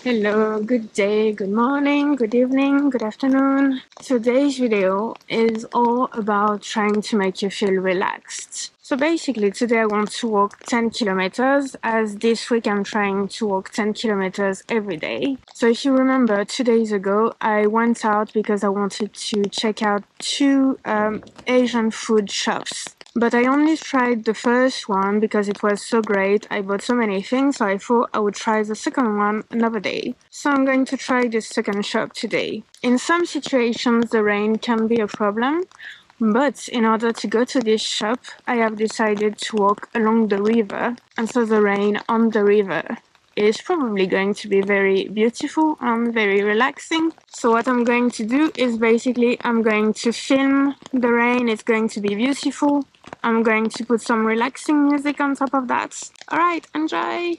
Hello, good day, good morning, good evening, good afternoon. Today's video is all about trying to make you feel relaxed. So basically today I want to walk 10 kilometers as this week I'm trying to walk 10 kilometers every day. So if you remember 2 days ago I went out because I wanted to check out two Asian food shops. But I only tried the first one because it was so great. I bought so many things, so I thought I would try the second one another day. So I'm going to try this second shop today. In some situations, the rain can be a problem, but in order to go to this shop, I have decided to walk along the river, and so the rain on the river is probably going to be very beautiful and very relaxing. So what I'm going to do is basically I'm going to film the rain. It's going to be beautiful. I'm going to put some relaxing music on top of that. Alright, enjoy!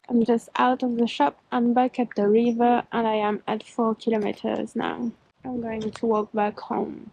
I'm just out of the shop, I'm back at the river and I am at 4 kilometers now. I'm going to walk back home.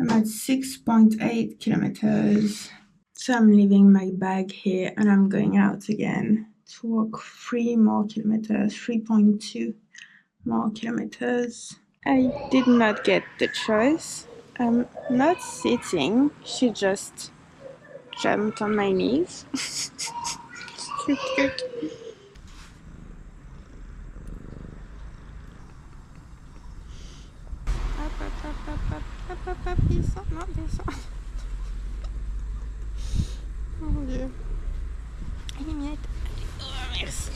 I'm at 6.8 kilometers. So I'm leaving my bag here and I'm going out again to walk 3 more kilometers, 3.2 more kilometers. I did not get the choice. I'm not sitting, she just jumped on my knees. Cute, cute. Hop, descends, non, descends. Oh mon Dieu. Allez, miette. Oh, merci.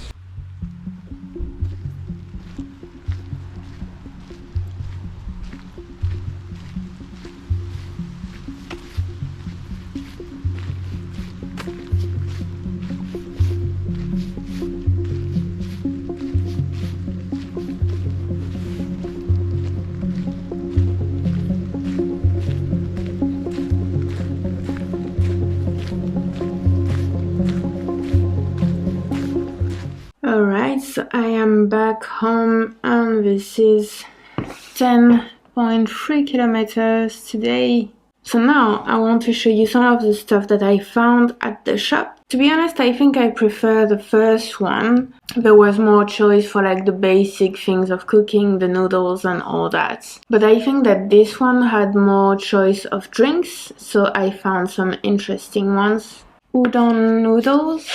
Alright, so I am back home and this is 10.3 kilometers today. So now I want to show you some of the stuff that I found at the shop. To be honest, I think I prefer the first one. There was more choice for like the basic things of cooking, the noodles and all that. But I think that this one had more choice of drinks, so I found some interesting ones. Udon noodles,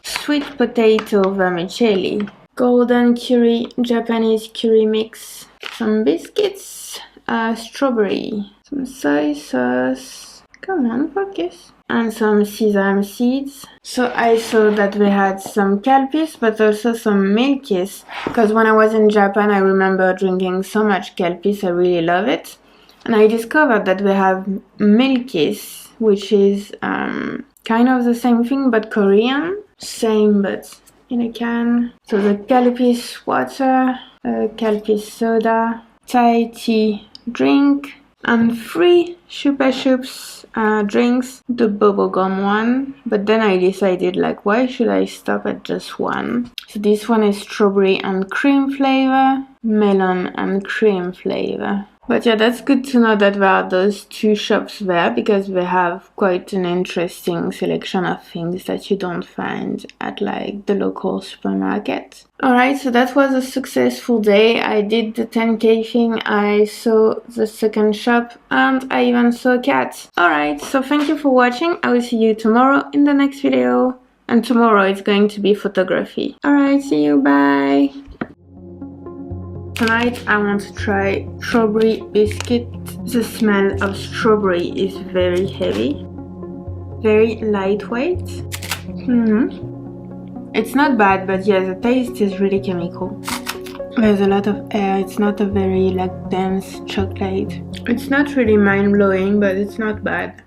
sweet potato vermicelli, golden curry, Japanese curry mix, some biscuits, strawberry, some soy sauce, come on, focus, and some sesame seeds. So I saw that we had some kelpies, but also some milkies, because when I was in Japan I remember drinking so much kelpies, I really love it. And I discovered that we have milkies, which is kind of the same thing but Korean. Same but in a can. So the kelpies water, kelpies soda, Thai tea drink, and 3 Chupa Chups drinks, the bubblegum one. But then I decided like why should I stop at just one? So this one is strawberry and cream flavor, melon and cream flavor. But yeah, that's good to know that there are those 2 shops there because they have quite an interesting selection of things that you don't find at like the local supermarket. Alright, so that was a successful day. I did the 10k thing, I saw the second shop, and I even saw a cat. Alright, so thank you for watching. I will see you tomorrow in the next video. And tomorrow it's going to be photography. Alright, see you, bye! Tonight I want to try strawberry biscuit. The smell of strawberry is very heavy, very lightweight. It's not bad, but yeah, the taste is really chemical. There's a lot of air, it's not a very like dense chocolate. It's not really mind-blowing, but it's not bad.